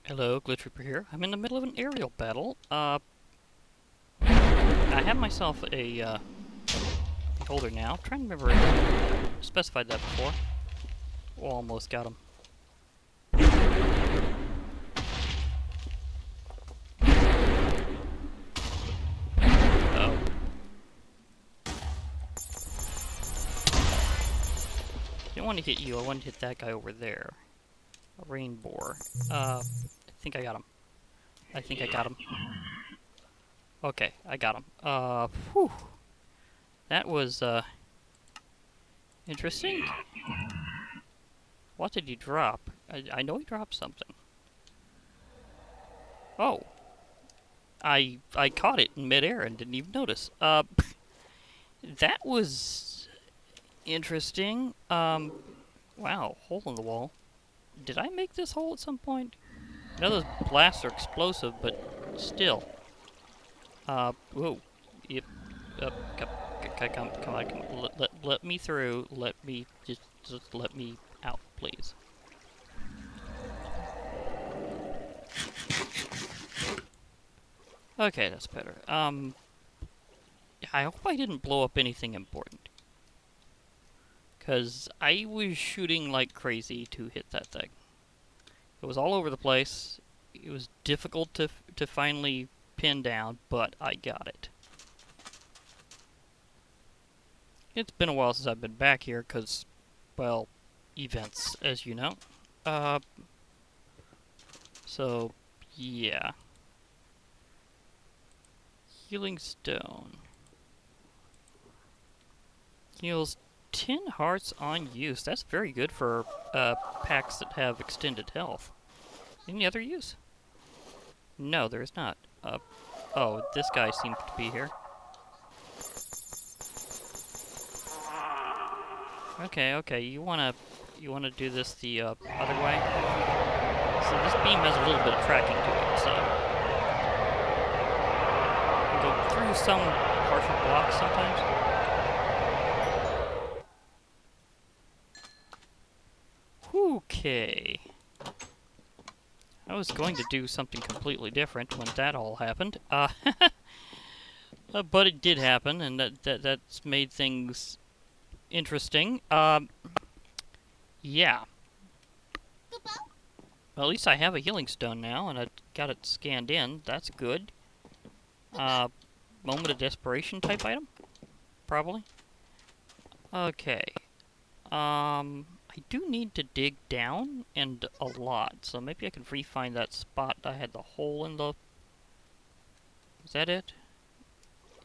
Hello, Glitch Reaper here. I'm in the middle of an aerial battle. I have myself a holder now. I'm trying to remember if I specified that before. Oh, almost got him. Oh. Didn't want to hit you, I wanted to hit that guy over there. A rain boar. I think I got him. I think I got him. Okay, I got him. Whew. That was, interesting. What did he drop? I know he dropped something. Oh. I caught it in midair and didn't even notice. That was interesting. Wow, hole in the wall. Did I make this hole at some point? I know those blasts are explosive, but still. Whoa. Yep. Come on. Let me through. Let me, just let me out, please. Okay, that's better. I hope I didn't blow up anything important. Because I was shooting like crazy to hit that thing. It was all over the place. It was difficult to finally pin down, but I got it. It's been a while since I've been back here because, well, events, as you know. So, yeah. Healing Stone. Heals 10 hearts on use. That's very good for packs that have extended health. Any other use? No, there is not. Oh, this guy seems to be here. Okay, you wanna do this the other way? So this beam has a little bit of tracking to it, so you can go through some partial blocks sometimes. Okay. I was going to do something completely different when that all happened. But it did happen, and that's made things interesting. Yeah. Well, at least I have a healing stone now, and I got it scanned in. That's good. Moment of desperation type item? Probably. Okay. I do need to dig down, and a lot, so maybe I can re-find that spot I had the hole in the... Is that it?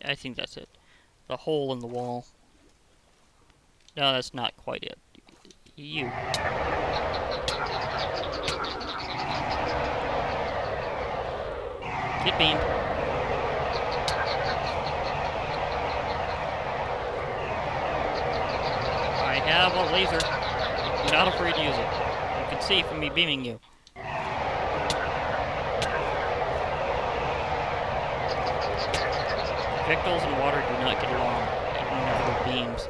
I think that's it. The hole in the wall. No, that's not quite it. You. Get beamed. I have a laser. I'm not afraid to use it. You can see from me beaming you. Projectiles and water do not get along, even whenever they're beams.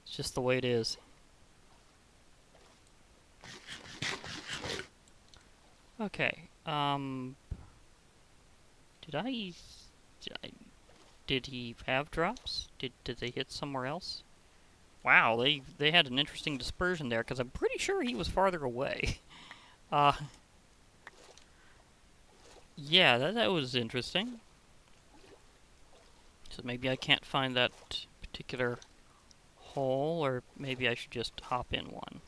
It's just the way it is. Okay, did he have drops? Did they hit somewhere else? Wow, they had an interesting dispersion there, because I'm pretty sure he was farther away. Yeah, that was interesting. So maybe I can't find that particular hole, or maybe I should just hop in one.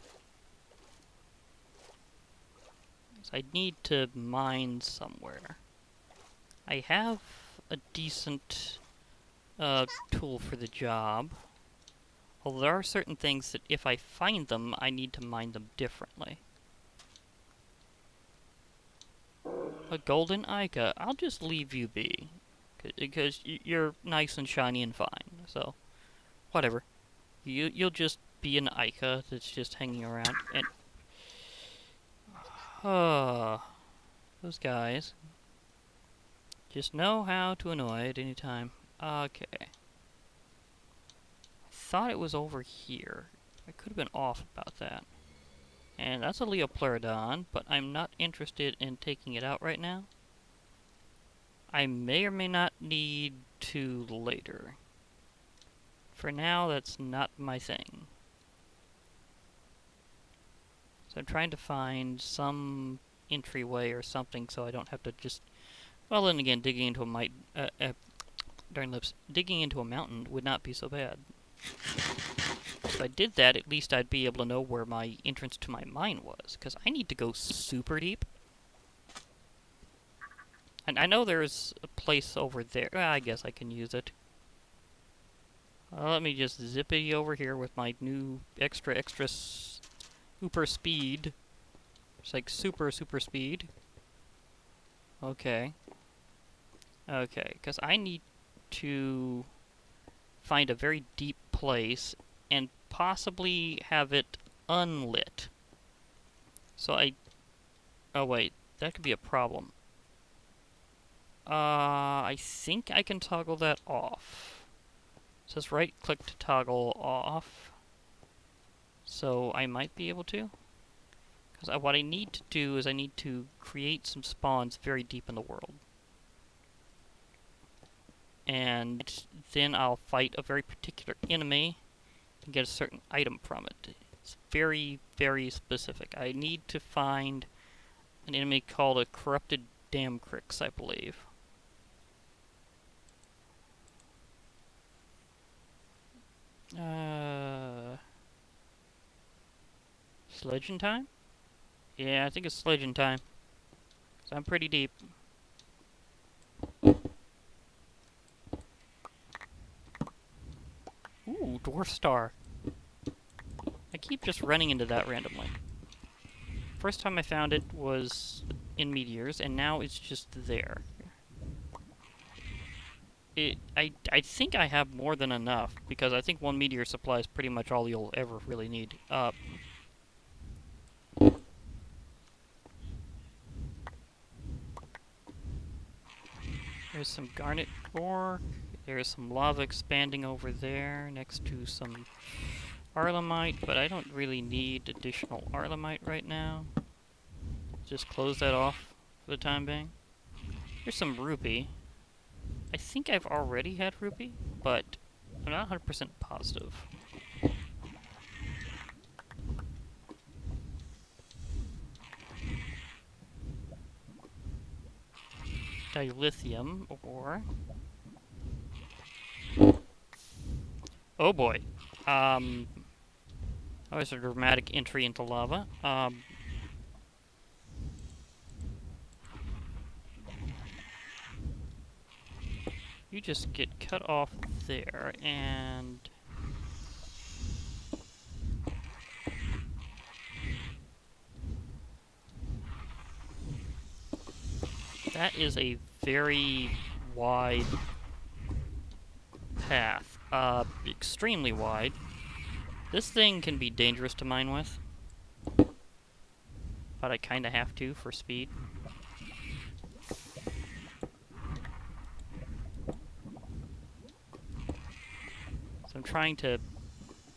So I need to mine somewhere. I have a decent tool for the job. Although there are certain things that if I find them, I need to mine them differently. A golden Ica. I'll just leave you be. Because you're nice and shiny and fine. So, whatever. You'll just be an Ica that's just hanging around. And those guys just know how to annoy at any time. Okay. I thought it was over here. I could have been off about that. And that's a Leopleurodon, but I'm not interested in taking it out right now. I may or may not need to later. For now, that's not my thing. So I'm trying to find some entryway or something so I don't have to just... Well, then again, digging into digging into a mountain would not be so bad. If I did that, at least I'd be able to know where my entrance to my mine was, because I need to go super deep. And I know there's a place over there. Well, I guess I can use it. Let me just zippity over here with my new extra super speed. It's like super speed. Okay. Okay, because I need to find a very deep place and possibly have it unlit. So oh wait, that could be a problem. I think I can toggle that off. It says right click to toggle off. So I might be able to. Because what I need to do is I need to create some spawns very deep in the world. And then I'll fight a very particular enemy and get a certain item from it. It's very, very specific. I need to find an enemy called a corrupted Dramcryx, I believe. Sledging time? Yeah, I think it's sledging time. 'Cause I'm pretty deep. Ooh, Dwarf Star. I keep just running into that randomly. First time I found it was in meteors, and now it's just there. I think I have more than enough, because I think one meteor supply is pretty much all you'll ever really need. There's some garnet ore. There's some lava expanding over there next to some arlemite, but I don't really need additional arlemite right now. Just close that off for the time being. Here's some rupee. I think I've already had rupee, but I'm not 100% positive. Dilithium ore. Oh boy. That was a dramatic entry into lava. You just get cut off there, and... That is a very wide path. Extremely wide. This thing can be dangerous to mine with. But I kinda have to for speed. So I'm trying to...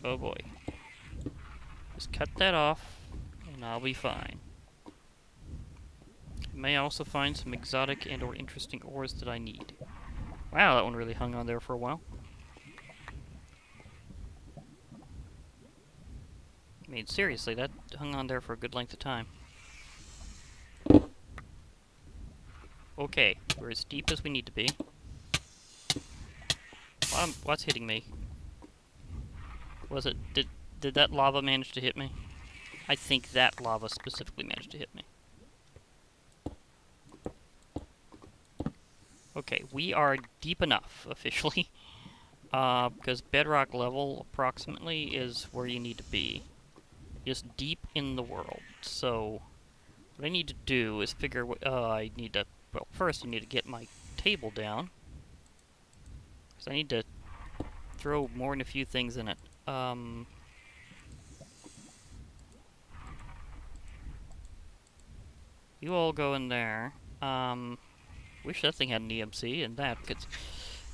Oh boy. Just cut that off, and I'll be fine. I may also find some exotic and or interesting ores that I need. Wow, that one really hung on there for a while. I mean, seriously, that hung on there for a good length of time. Okay, we're as deep as we need to be. What's hitting me? Was it... Did that lava manage to hit me? I think that lava specifically managed to hit me. Okay, we are deep enough, officially. Because bedrock level, approximately, is where you need to be. Just deep in the world. So, what I need to do is figure what... I need to... Well, first I need to get my table down. Because I need to throw more than a few things in it. You all go in there. Wish that thing had an EMC and that, because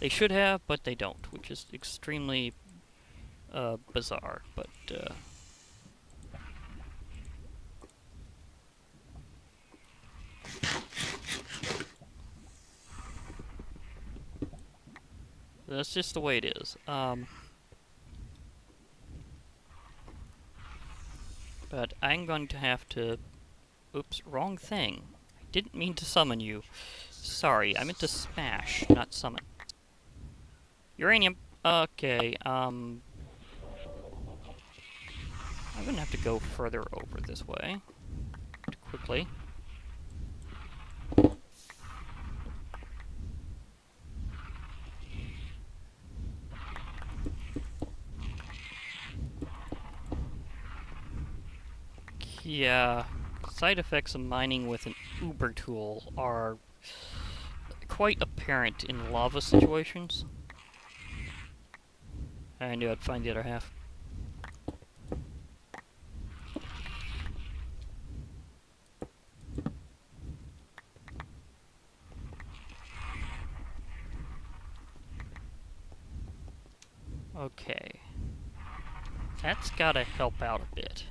they should have, but they don't, which is extremely bizarre. But That's just the way it is. But I'm going to have to... Oops, wrong thing. I didn't mean to summon you. Sorry, I meant to smash, not summon. Uranium! Okay, I'm gonna have to go further over this way. Quickly. Yeah, side effects of mining with an uber tool are quite apparent in lava situations. I knew I'd find the other half. Okay. That's gotta help out a bit.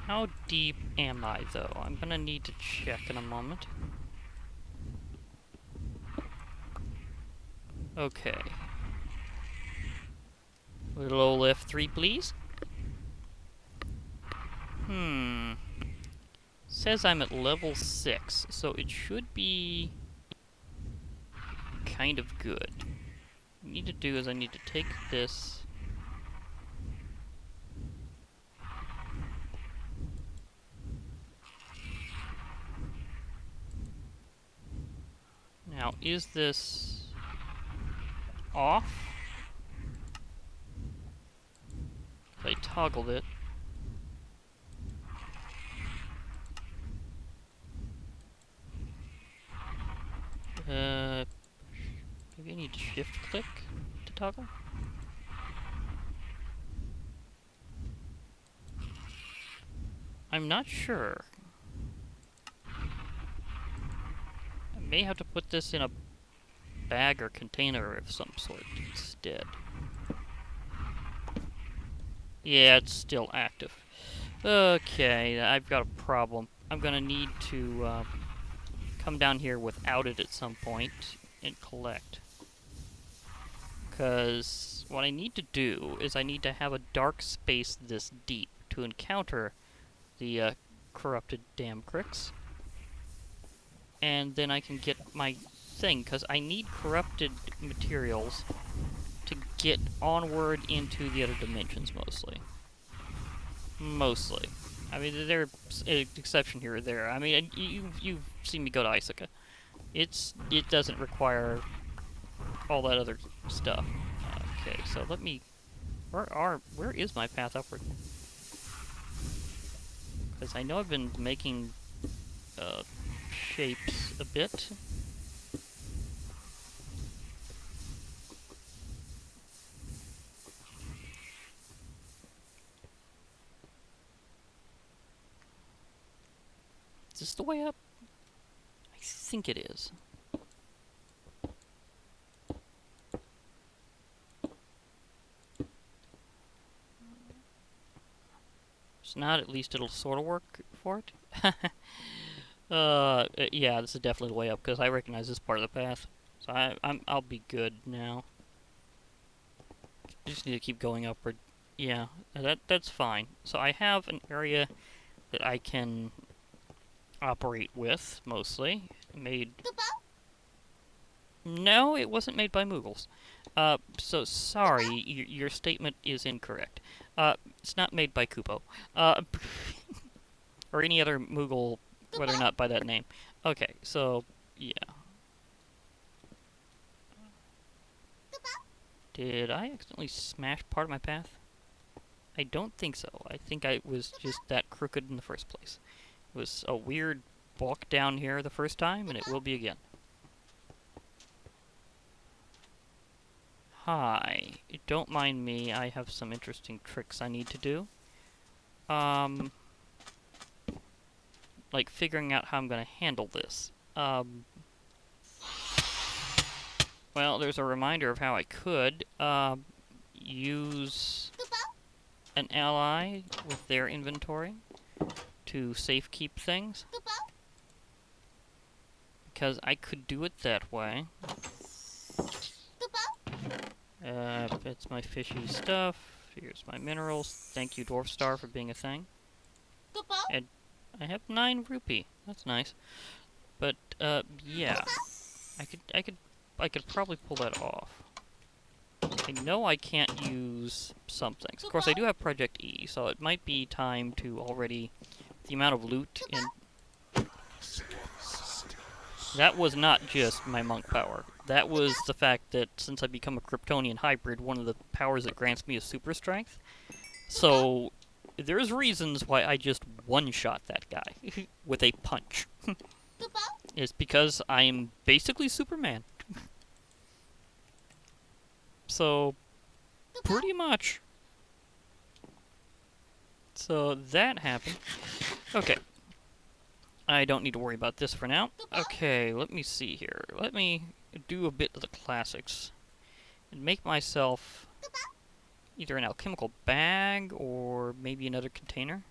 How deep am I, though? I'm gonna need to check in a moment. Okay. Little F3, please. Says I'm at level 6, so it should be kind of good. What I need to do is I need to take this. Now, is this off? I toggled it. Maybe I need to shift click to toggle? I'm not sure. I may have to put this in a bag or container of some sort instead. Yeah, it's still active. Okay, I've got a problem. I'm gonna need to come down here without it at some point and collect. Because what I need to do is I need to have a dark space this deep to encounter the corrupted Dramcryx. And then I can get my thing, because I need corrupted materials to get onward into the other dimensions, mostly. Mostly. I mean, there's an exception here or there. I mean, you've seen me go to Isuka. It doesn't require all that other stuff. Okay, so let me... Where is my path upward? Because I know I've been making shapes a bit. Is this the way up? I think it is. If not, at least it'll sort of work for it. Yeah, this is definitely the way up, because I recognize this part of the path. So I'll be good now. I just need to keep going upward. Yeah, that's fine. So I have an area that I can operate with, mostly. Made... No, it wasn't made by Moogles. So sorry, your statement is incorrect. It's not made by Kupo. Or any other Moogle, whether or not by that name. Okay, so, yeah. Did I accidentally smash part of my path? I don't think so. I think I was just that crooked in the first place. It was a weird walk down here the first time, and it will be again. Hi. Don't mind me, I have some interesting tricks I need to do. Like figuring out how I'm gonna handle this. Well, there's a reminder of how I could, use an ally with their inventory to safe keep things. because I could do it that way. It's my fishy stuff. Here's my minerals. Thank you, Dwarf Star, for being a thing. And I have 9 rupee. That's nice. But yeah, I could probably pull that off. I know I can't use some things. Of course, I do have Project E, so it might be time to already the amount of loot in. That was not just my monk power. That was the fact that since I become a Kryptonian hybrid, one of the powers it grants me is super strength. So there's reasons why I just one-shot that guy with a punch. It's because I'm basically Superman. So pretty much. So that happened. Okay. I don't need to worry about this for now. Okay, let me see here. Let me do a bit of the classics and make myself either an alchemical bag or maybe another container.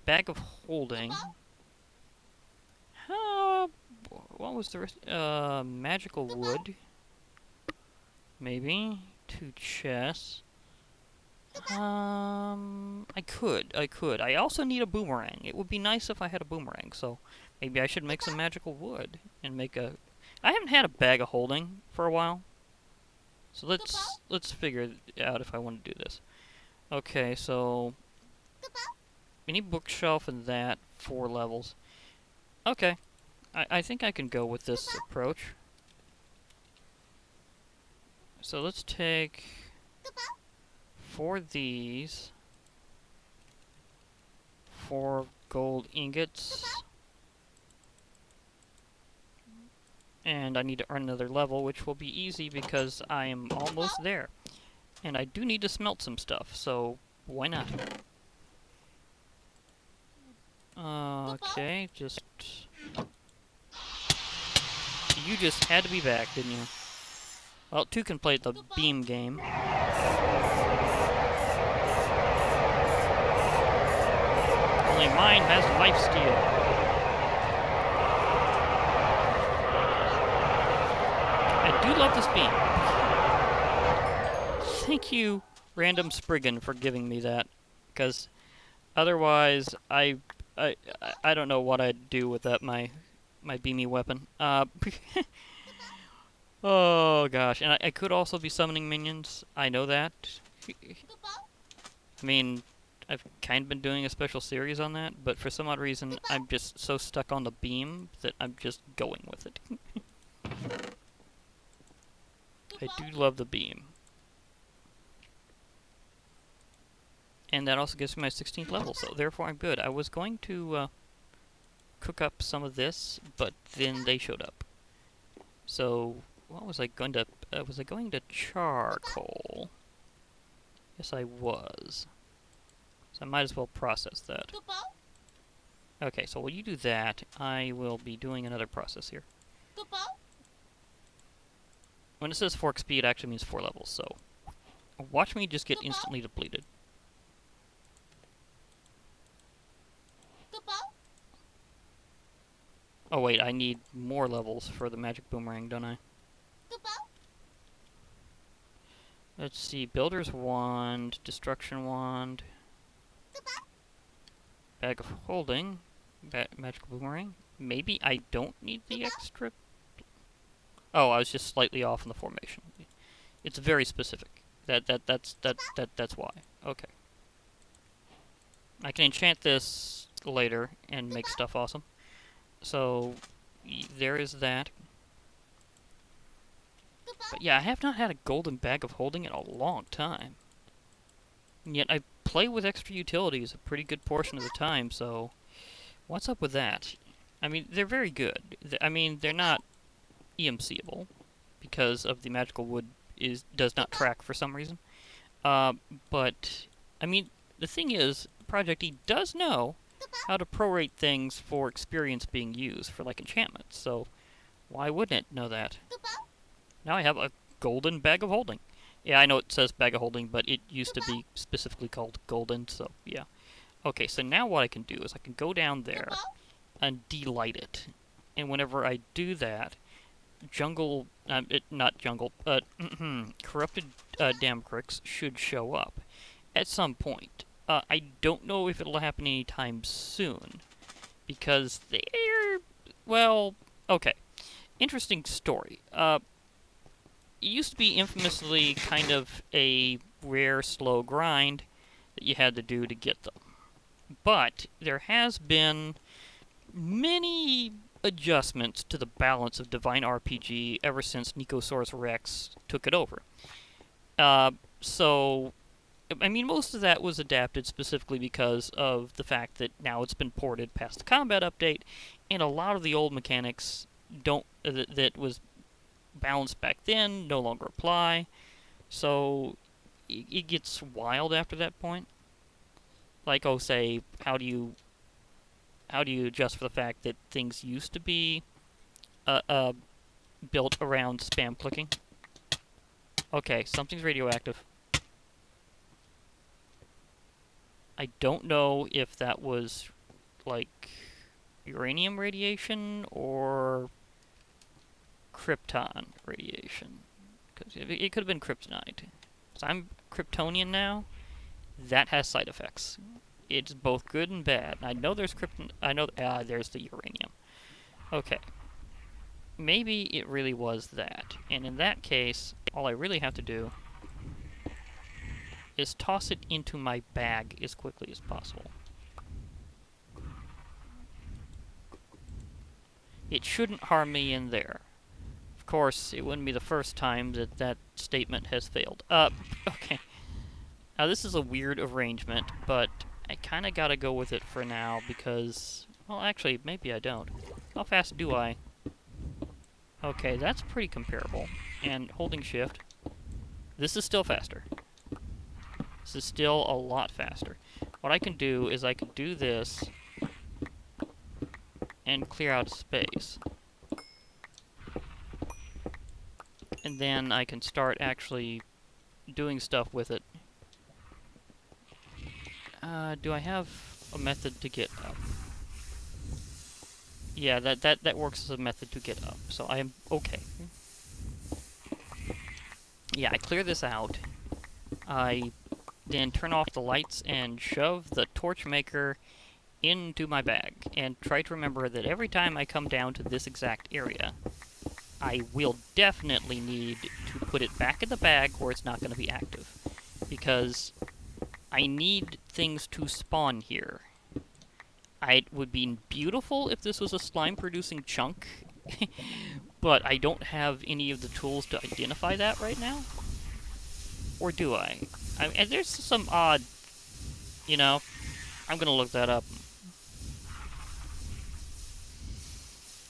Bag of holding. What was the rest? Magical wood. Maybe. 2 chests. I could. I also need a boomerang. It would be nice if I had a boomerang, so maybe I should make some magical wood and make a. I haven't had a bag of holding for a while, so let's figure out if I want to do this. Okay, so any bookshelf and that 4 levels. Okay, I think I can go with this approach. So let's take 4 these, 4 gold ingots, and I need to earn another level, which will be easy because I am almost there. And I do need to smelt some stuff, so why not? Okay, just... You just had to be back, didn't you? Well, 2 can play the beam game. Only mine has lifesteal. I do love this beam. Thank you, Random Spriggan, for giving me that, because otherwise I don't know what I'd do with that my beamy weapon. Oh gosh, and I could also be summoning minions. I know that. I mean, I've kind of been doing a special series on that, but for some odd reason, I'm just so stuck on the beam that I'm just going with it. I do love the beam. And that also gives me my 16th level, so therefore I'm good. I was going to cook up some of this, but then they showed up. So, what was I going to... was I going to charcoal? Yes, I was. So I might as well process that. Okay, so while you do that, I will be doing another process here. When it says fork speed, it actually means 4 levels, so... Watch me just get instantly depleted. Oh wait, I need more levels for the magic boomerang, don't I? Let's see, Builder's Wand, Destruction Wand, Bag of Holding, Magical Boomerang. Maybe I don't need the extra... Oh, I was just slightly off in the formation. It's very specific. That's why. Okay. I can enchant this later and make stuff awesome. So, there is that. But yeah, I have not had a golden bag of holding in a long time. And yet I play with extra utilities a pretty good portion of the time, so... What's up with that? I mean, they're very good. I mean, they're not EMCable, because of the magical wood does not track for some reason. But, I mean, the thing is, Project E does know how to prorate things for experience being used for, like, enchantments, so why wouldn't it know that? Now I have a golden bag of holding. Yeah, I know it says bag of holding, but it used to be specifically called golden, so yeah. Okay, so now what I can do is I can go down there and delight it. and whenever I do that, not jungle, corrupted Dramcryx should show up at some point. I don't know if it'll happen anytime soon, because they're, well, okay. Interesting story. It used to be infamously kind of a rare, slow grind that you had to do to get them. But there has been many adjustments to the balance of Divine RPG ever since Nicosaurus Rex took it over. So, I mean, most of that was adapted specifically because of the fact that now it's been ported past the combat update, and a lot of the old mechanics that was balanced back then no longer apply. So, it gets wild after that point. Like, oh, say, how do you adjust for the fact that things used to be built around spam clicking? Okay, something's radioactive. I don't know if that was, like, uranium radiation or krypton radiation. Because it could have been kryptonite. So I'm Kryptonian now. That has side effects. It's both good and bad. I know there's there's the uranium. Okay. Maybe it really was that. And in that case, all I really have to do is toss it into my bag as quickly as possible. It shouldn't harm me in there. Of course, it wouldn't be the first time that that statement has failed. Okay. Now, this is a weird arrangement, but I kind of gotta go with it for now because... Well, actually, maybe I don't. How fast do I? Okay, that's pretty comparable. And holding shift, this is still faster. This is still a lot faster. What I can do is I can do this and clear out space. And then I can start actually doing stuff with it. Do I have a method to get up? Yeah, that works as a method to get up, so I am okay. Yeah, I clear this out. I then turn off the lights and shove the torchmaker into my bag, and try to remember that every time I come down to this exact area, I will definitely need to put it back in the bag where it's not going to be active, because I need things to spawn here. It would be beautiful if this was a slime-producing chunk, but I don't have any of the tools to identify that right now. Or do I? And there's some odd, you know, I'm gonna look that up.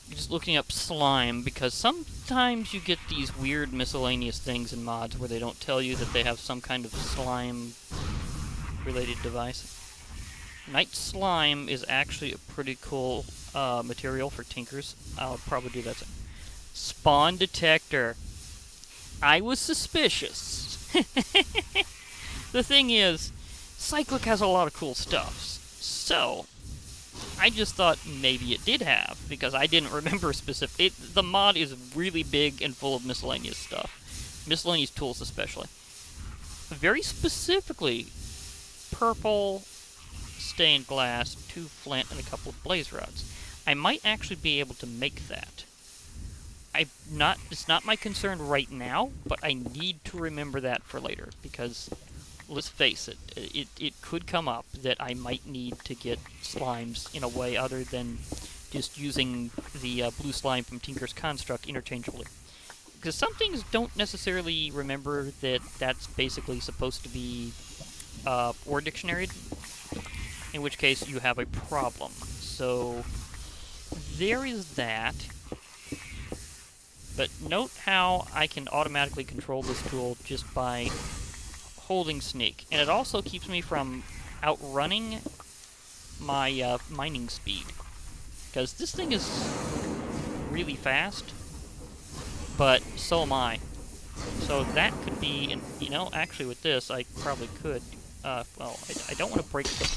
Just looking up slime, because sometimes you get these weird miscellaneous things in mods where they don't tell you that they have some kind of slime-related device. Night slime is actually a pretty cool material for tinkers. I'll probably do that. Spawn detector. I was suspicious. The thing is, Cyclic has a lot of cool stuff. So, I just thought maybe it did have, because I didn't remember specific. The mod is really big and full of miscellaneous stuff. Miscellaneous tools especially. Very specifically, purple stained glass, 2 flint, and a couple of blaze rods. I might actually be able to make that. It's not my concern right now, but I need to remember that for later, because let's face it, it could come up that I might need to get slimes in a way other than just using the blue slime from Tinker's Construct interchangeably. Because some things don't necessarily remember that that's basically supposed to be word dictionary, in which case you have a problem. So there is that. But note how I can automatically control this tool just by holding sneak. And it also keeps me from outrunning my mining speed. Because this thing is really fast, but so am I. So that could be, and you know, actually with this, I probably could, well, I don't want to break the...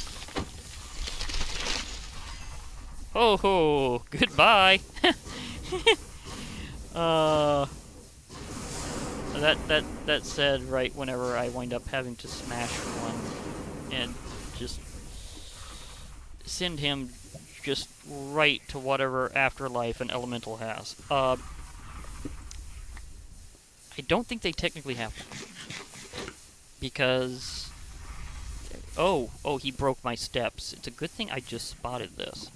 Ho ho! Goodbye! uh... That said, right whenever I wind up having to smash one and just send him just right to whatever afterlife an elemental has. I don't think they technically have one. Because... Oh, he broke my steps. It's a good thing I just spotted this.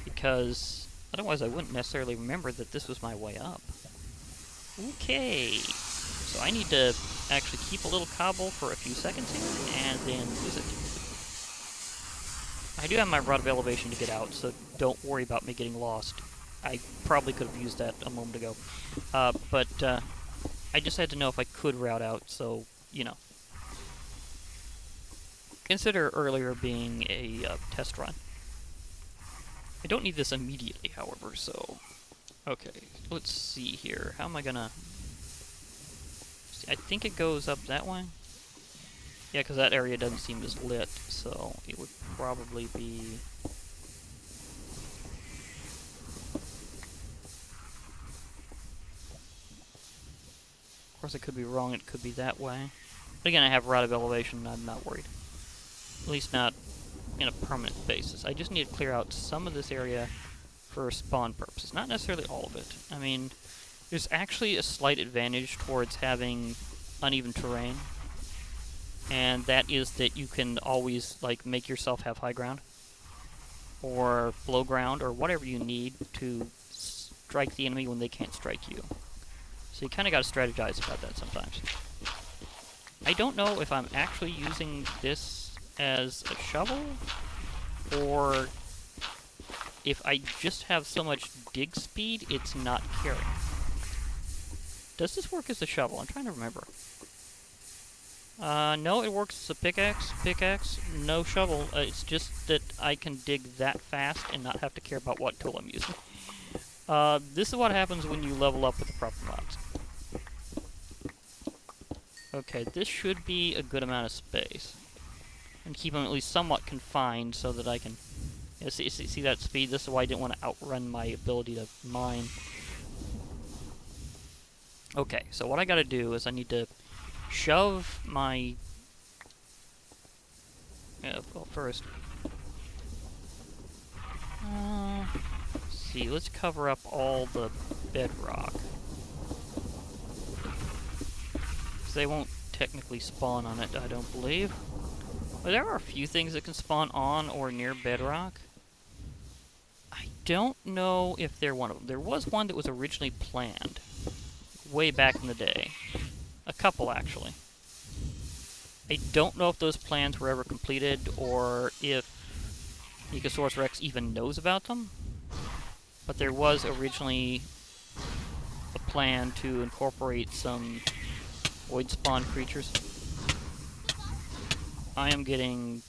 Because otherwise I wouldn't necessarily remember that this was my way up. Okay. So I need to actually keep a little cobble for a few seconds here, and then use it. I do have my rod of elevation to get out, so don't worry about me getting lost. I probably could have used that a moment ago. But I just had to know if I could route out, so, you know. Consider earlier being a test run. I don't need this immediately, however, so... Okay, let's see here. How am I gonna... See, I think it goes up that way. Yeah, because that area doesn't seem as lit, so it would probably be... Of course, I could be wrong. It could be that way. But again, I have rod of elevation, and I'm not worried. At least not in a permanent basis. I just need to clear out some of this area for spawn purposes. Not necessarily all of it. I mean, there's actually a slight advantage towards having uneven terrain. And that is that you can always, like, make yourself have high ground. Or low ground, or whatever you need to strike the enemy when they can't strike you. So you kind of got to strategize about that sometimes. I don't know if I'm actually using this as a shovel, or if I just have so much dig speed, it's not carrying. Does this work as a shovel? I'm trying to remember. No, it works as a pickaxe, no shovel. It's just that I can dig that fast and not have to care about what tool I'm using. This is what happens when you level up with the proper mods. Okay, this should be a good amount of space. And keep them at least somewhat confined so that I can... You know, see that speed? This is why I didn't want to outrun my ability to mine. Okay, so what I gotta do is I need to shove my... well, first... let's see, let's cover up all the bedrock. They won't technically spawn on it, I don't believe. But there are a few things that can spawn on or near bedrock. I don't know if they're one of them. There was one that was originally planned way back in the day. A couple, actually. I don't know if those plans were ever completed or if Ecosaurus Rex even knows about them. But there was originally a plan to incorporate some void spawn creatures. I am getting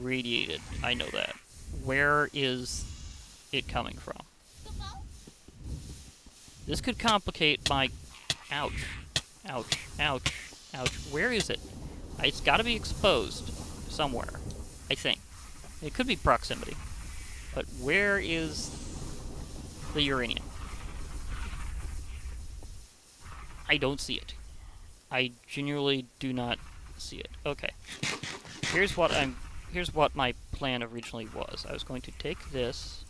radiated. I know that. Where is it coming from? This could complicate my... Ouch. Ouch. Ouch. Ouch. Where is it? It's got to be exposed somewhere, I think. It could be proximity. But where is the uranium? I don't see it. I genuinely do not see it. Okay. Here's what my plan originally was. I was going to take this,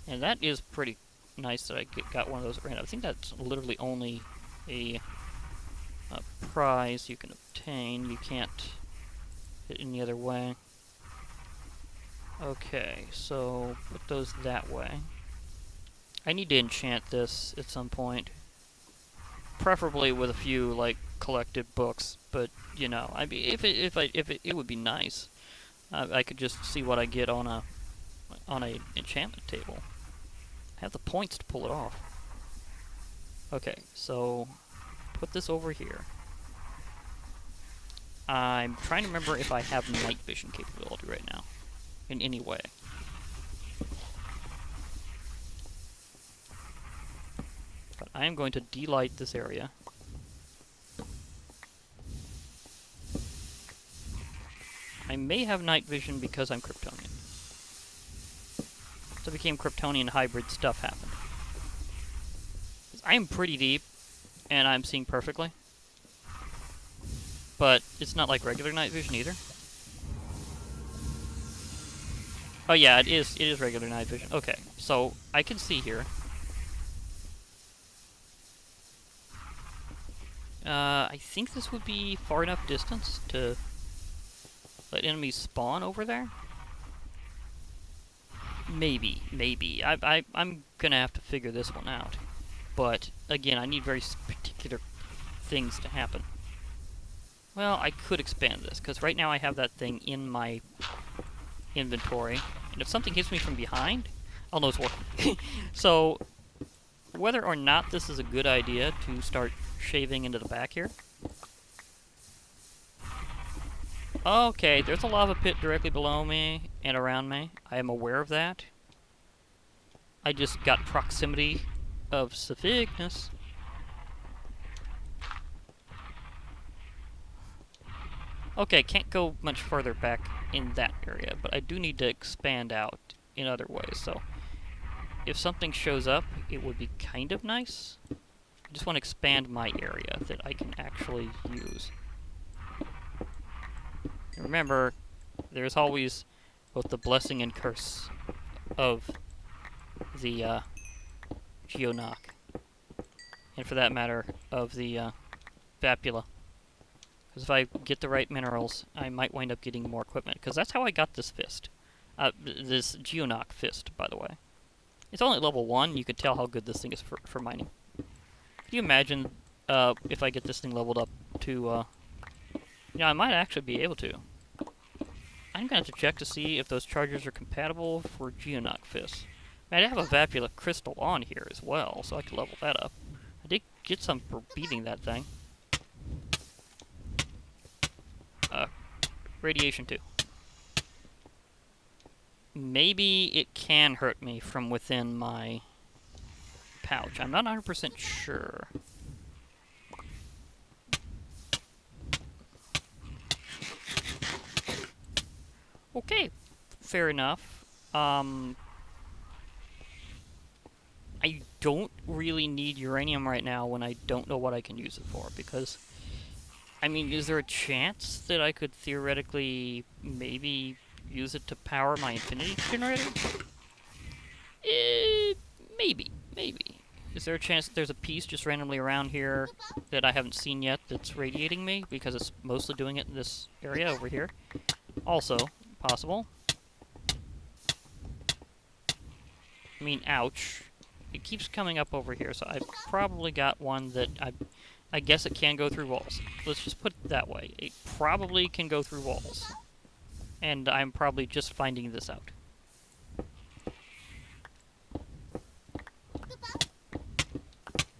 and that is pretty nice that I got one of those at random. I think that's literally only a prize you can obtain. You can't hit any other way. Okay, so put those that way. I need to enchant this at some point. Preferably with a few, like, collected books, but, you know, I mean, it would be nice. I could just see what I get on a enchantment table. I have the points to pull it off. Okay, so put this over here. I'm trying to remember if I have night vision capability right now, in any way. But I am going to delight this area. I may have night vision because I'm Kryptonian. So it became Kryptonian hybrid stuff happened. I am pretty deep, and I'm seeing perfectly. But it's not like regular night vision either. Oh yeah, it is regular night vision. Okay, so I can see here. I think this would be far enough distance to let enemies spawn over there. Maybe. I'm gonna have to figure this one out. But again, I need very particular things to happen. Well, I could expand this, because right now I have that thing in my inventory. And if something hits me from behind, I'll know it's working. So, whether or not this is a good idea to start shaving into the back here. Okay, there's a lava pit directly below me and around me. I am aware of that. I just got proximity of sufficness. Okay, can't go much further back in that area, but I do need to expand out in other ways, so if something shows up, it would be kind of nice. I just want to expand my area that I can actually use. And remember, there's always both the blessing and curse of the Geonoc, and for that matter, of the Vapula. Because if I get the right minerals, I might wind up getting more equipment. Because that's how I got this fist. This Geonoc fist, by the way. It's only level 1. You could tell how good this thing is for mining. Can you imagine if I get this thing leveled up to... yeah, I might actually be able to. I'm going to have to check to see if those chargers are compatible for Geonoc fists. I have a Vapula crystal on here as well, so I can level that up. I did get some for beating that thing. Radiation 2. Maybe it can hurt me from within my pouch. I'm not 100% sure. Okay, fair enough. I don't really need uranium right now when I don't know what I can use it for, because... I mean, is there a chance that I could theoretically maybe use it to power my infinity generator? Maybe. Is there a chance that there's a piece just randomly around here that I haven't seen yet that's radiating me, because it's mostly doing it in this area over here? Also, possible. I mean, ouch. It keeps coming up over here, so I've probably got one that I guess it can go through walls. Let's just put it that way. It probably can go through walls. And I'm probably just finding this out.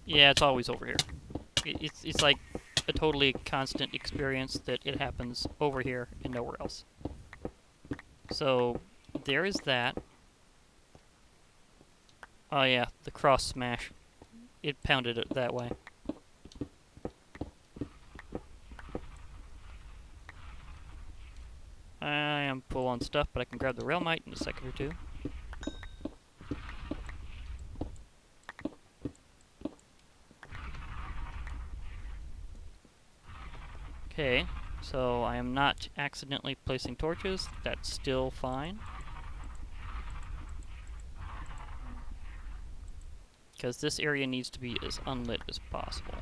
Yeah, it's always over here. It's like a totally constant experience that it happens over here and nowhere else. So, there is that. Oh yeah, the cross smash. It pounded it that way. I am full on stuff, but I can grab the Realmite in a second or two. Okay, so I am not accidentally placing torches. That's still fine. Because this area needs to be as unlit as possible.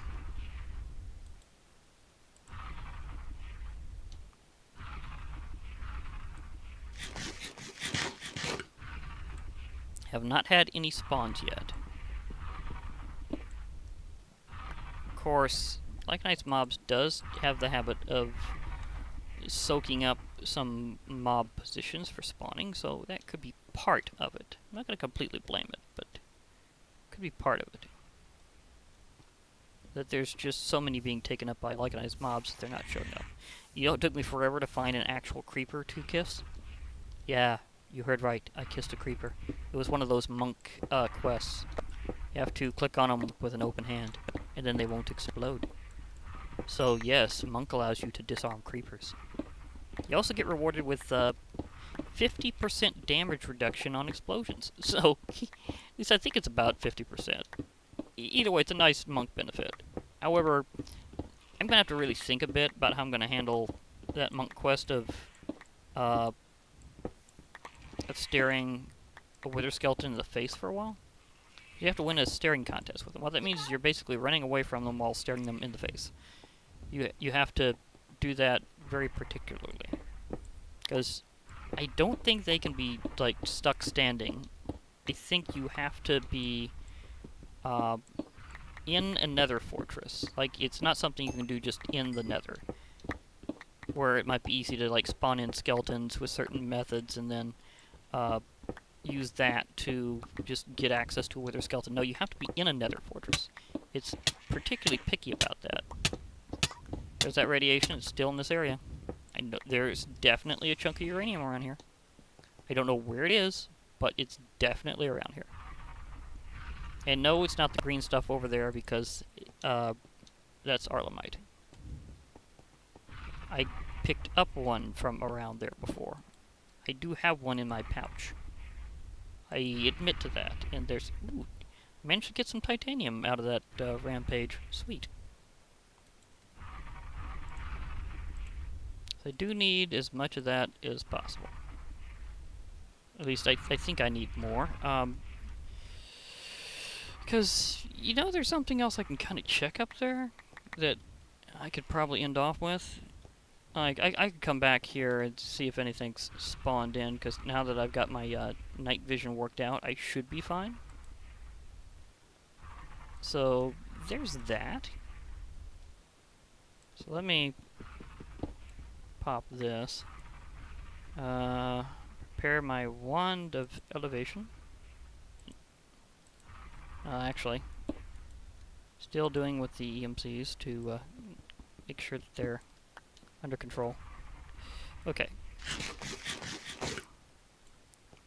Have not had any spawns yet. Of course, Like Knight's mobs does have the habit of soaking up some mob positions for spawning, so that could be part of it. I'm not going to completely blame it, but it could be part of it. That there's just so many being taken up by Like Knight's mobs that they're not showing up. You know, it took me forever to find an actual creeper to kiss. Yeah, you heard right. I kissed a creeper. It was one of those monk quests. You have to click on them with an open hand, and then they won't explode. So yes, monk allows you to disarm creepers. You also get rewarded with 50% damage reduction on explosions. So, at least I think it's about 50%. Either way, it's a nice monk benefit. However, I'm going to have to really think a bit about how I'm going to handle that monk quest of staring a wither skeleton in the face for a while. You have to win a staring contest with them. What that means is you're basically running away from them while staring them in the face. You have to do that very particularly. Because I don't think they can be, like, stuck standing. I think you have to be in a nether fortress. Like, it's not something you can do just in the nether. Where it might be easy to, like, spawn in skeletons with certain methods and then use that to just get access to a wither skeleton. No, you have to be in a nether fortress. It's particularly picky about that. There's that radiation. It's still in this area. I know there's definitely a chunk of uranium around here. I don't know where it is, but it's definitely around here. And no, it's not the green stuff over there because that's Arlemite. I picked up one from around there before. I do have one in my pouch. I admit to that. And there's... Ooh, I managed to get some titanium out of that rampage. Sweet. So I do need as much of that as possible. At least I think I need more. Because, you know, there's something else I can kind of check up there that I could probably end off with. Like, I could come back here and see if anything's spawned in, because now that I've got my night vision worked out, I should be fine. So, there's that. So let me pop this. Prepare my wand of elevation. Actually, still doing with the EMCs to make sure that they're under control. Okay.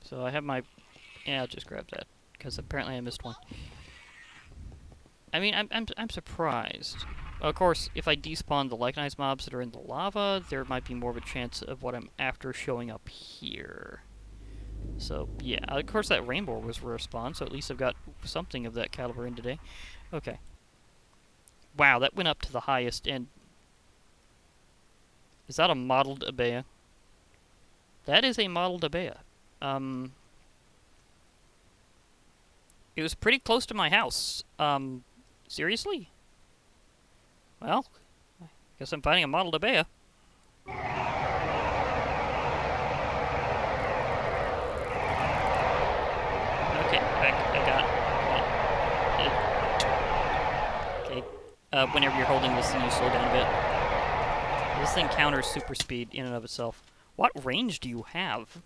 So I have my... Yeah, I'll just grab that, because apparently I missed one. I mean, I'm surprised. Of course, if I despawn the Lycanized mobs that are in the lava, there might be more of a chance of what I'm after showing up here. So, yeah, of course that rainbow was rare spawn, so at least I've got something of that caliber in today. Okay. Wow, that went up to the highest, and... Is that a modeled abea? That is a modeled abea. It was pretty close to my house. Seriously? Well, I guess I'm finding a modeled abea. I got it. Okay. Whenever you're holding this thing, you slow down a bit. This thing counters super speed in and of itself. What range do you have?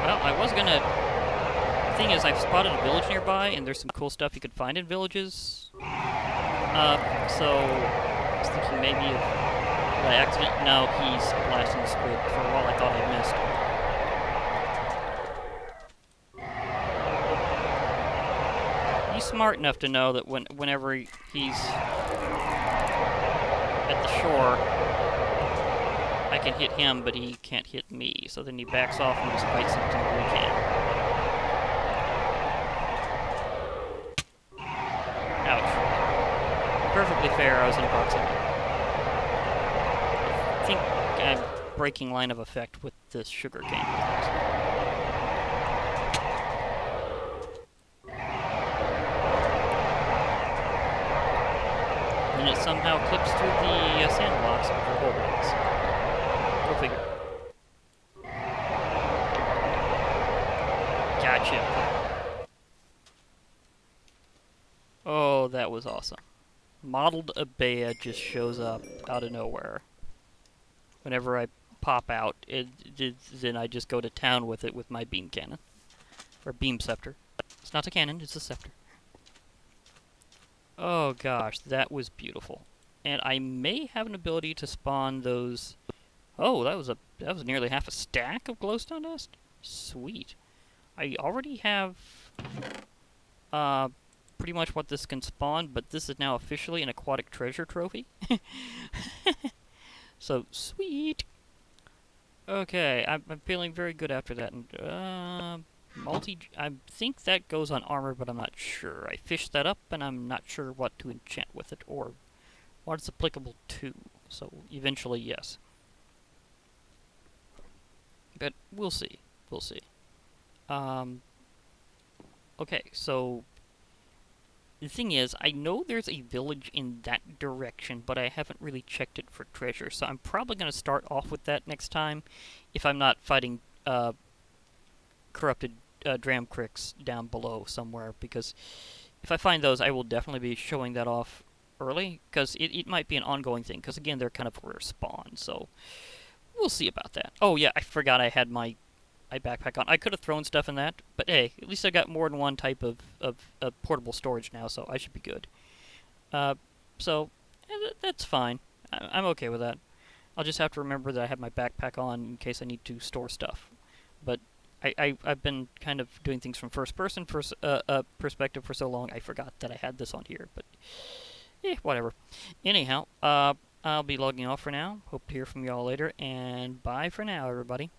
Well, I was gonna... The thing is, I've spotted a village nearby, and there's some cool stuff you could find in villages. So... I was thinking maybe if... by accident... No, he's blasting the squid. For a while I thought I missed. He's smart enough to know that whenever he's at the shore, I can hit him, but he can't hit me. So then he backs off and just fights something we can. Ouch. Perfectly fair, I was in proximity. I think I'm breaking line of effect with this sugar cane. And it somehow clips through the sand blocks with the hole blocks. Go figure. Gotcha. Oh, that was awesome. Modeled abea just shows up out of nowhere. Whenever I pop out, then I just go to town with it with my beam cannon. Or beam scepter. It's not a cannon, it's a scepter. Oh gosh, that was beautiful. And I may have an ability to spawn those... Oh, that was nearly half a stack of glowstone dust? Sweet. I already have pretty much what this can spawn, but this is now officially an aquatic treasure trophy. So, sweet! Okay, I'm feeling very good after that. And, I think that goes on armor, but I'm not sure. I fished that up, and I'm not sure what to enchant with it, or what it's applicable to. So, eventually, yes. But we'll see. We'll see. Okay, so the thing is, I know there's a village in that direction, but I haven't really checked it for treasure, so I'm probably going to start off with that next time, if I'm not fighting corrupted Dramcryx down below somewhere, because if I find those, I will definitely be showing that off early, because it might be an ongoing thing, because again, they're kind of rare spawn, so we'll see about that. Oh yeah, I forgot I had my backpack on. I could have thrown stuff in that, but hey, at least I got more than one type of portable storage now, so I should be good. So, that's fine. I'm okay with that. I'll just have to remember that I have my backpack on in case I need to store stuff. But I've been kind of doing things from first person perspective for so long, I forgot that I had this on here, but whatever. Anyhow, I'll be logging off for now. Hope to hear from y'all later, and bye for now, everybody.